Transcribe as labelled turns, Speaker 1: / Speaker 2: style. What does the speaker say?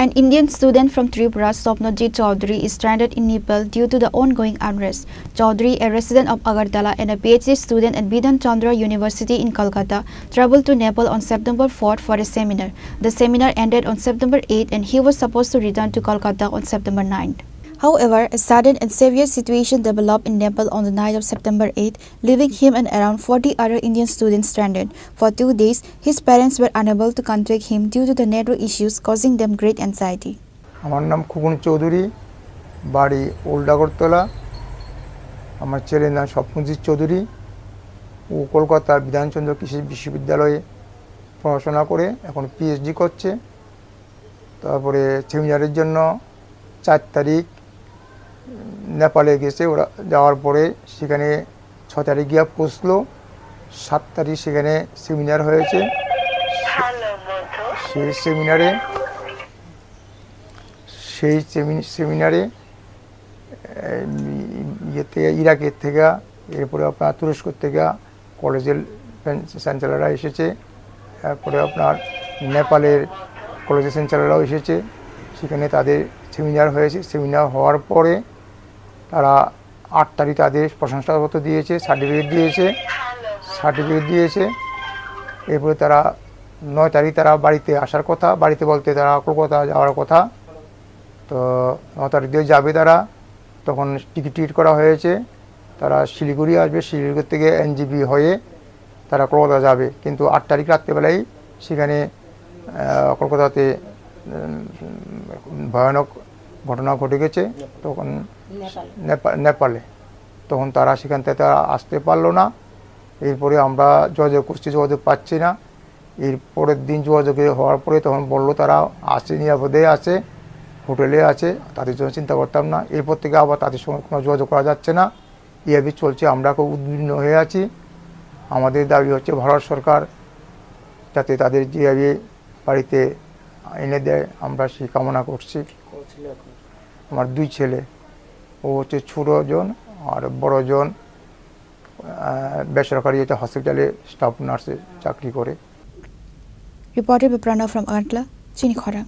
Speaker 1: An Indian student from Tripura, Swapnajit Chaudhary, is stranded in Nepal due to the ongoing unrest. Chaudhary, a resident of Agartala and a PhD student at Bidhan Chandra University in Kolkata, traveled to Nepal on September 4 for a seminar. The seminar ended on September 8 and he was supposed to return to Kolkata on September 9. However, a sudden and severe situation developed in Nepal on the night of September 8, leaving him and around 40 other Indian students stranded. For 2 days, his parents were unable to contact him due to the network issues, causing them great anxiety.
Speaker 2: আমার নাম খোকন চৌধুরী, বাড়ি old Agartala. আমার ছেলের নাম স্বপ্নজিৎ চৌধুরী। ও কলকাতার বিধানচন্দ্র কৃষি বিশ্ববিদ্যালয়ে পড়াশোনা করে এখন পিএইচডি করছে। তারপরে সেমিনারের জন্য 4 তারিখ নেপালে গেছে। ওরা যাওয়ার পরে সেখানে 6 তারিখ গিয়ে পৌঁছলো। 7 তারিখ সেখানে সেমিনার হয়েছে। সেই সেমিনারে ইরাকের থেকে, এরপরে আপনার তুরস্ক থেকে কলেজের চ্যান্সেলররা এসেছে, তারপরে আপনার নেপালের কলেজের চ্যান্সেলররাও এসেছে। সেখানে তাদের সেমিনার হয়েছে। সেমিনার হওয়ার পরে তারা 8 তারিখ তাদের প্রশংসাপত্র দিয়েছে, সার্টিফিকেট দিয়েছে। এরপরে তারা 9 তারিখ তারা বাড়িতে আসার কথা, বাড়িতে বলতে তারা কলকাতা যাওয়ার কথা। তো 9 তারিখ দিয়ে যাবে তারা। তখন টিকিট করা হয়েছে, তারা শিলিগুড়ি আসবে, শিলিগুড়ি থেকে এনজিপি হয়ে তারা কলকাতা যাবে। কিন্তু 8 তারিখ রাত্রেবেলায় সেখানে কলকাতাতে ভয়ানক ঘটনা ঘটে গেছে। তখন নেপালে তখন তারা সেখান থেকে তারা আসতে পারলো না। এরপরে আমরা যোগাযোগ করছি, যোগাযোগ পাচ্ছি না। এর পরের দিন যোগাযোগ হওয়ার পরে তখন বললো তারা আছে, নিরাপদে আছে, হোটেলে আছে, তাদের জন্য চিন্তা করতাম না। এরপর থেকে আবার তাদের সঙ্গে কোনো যোগাযোগ করা যাচ্ছে না। এইভাবে চলছে। আমরা খুব উদ্বিগ্ন হয়ে আছি। আমাদের দাবি হচ্ছে ভারত সরকার যাতে তাদের যেভাবে বাড়িতে এনে দেয়, আমরা সেই কামনা করছি। আমার 2 ছেলে, ও হচ্ছে ছোটজন আর বড়জন বেসরকারি একটা হসপিটালে স্টাফ নার্সে চাকরি করে।
Speaker 1: Reported by Pranav from Agartala, Chini Khora.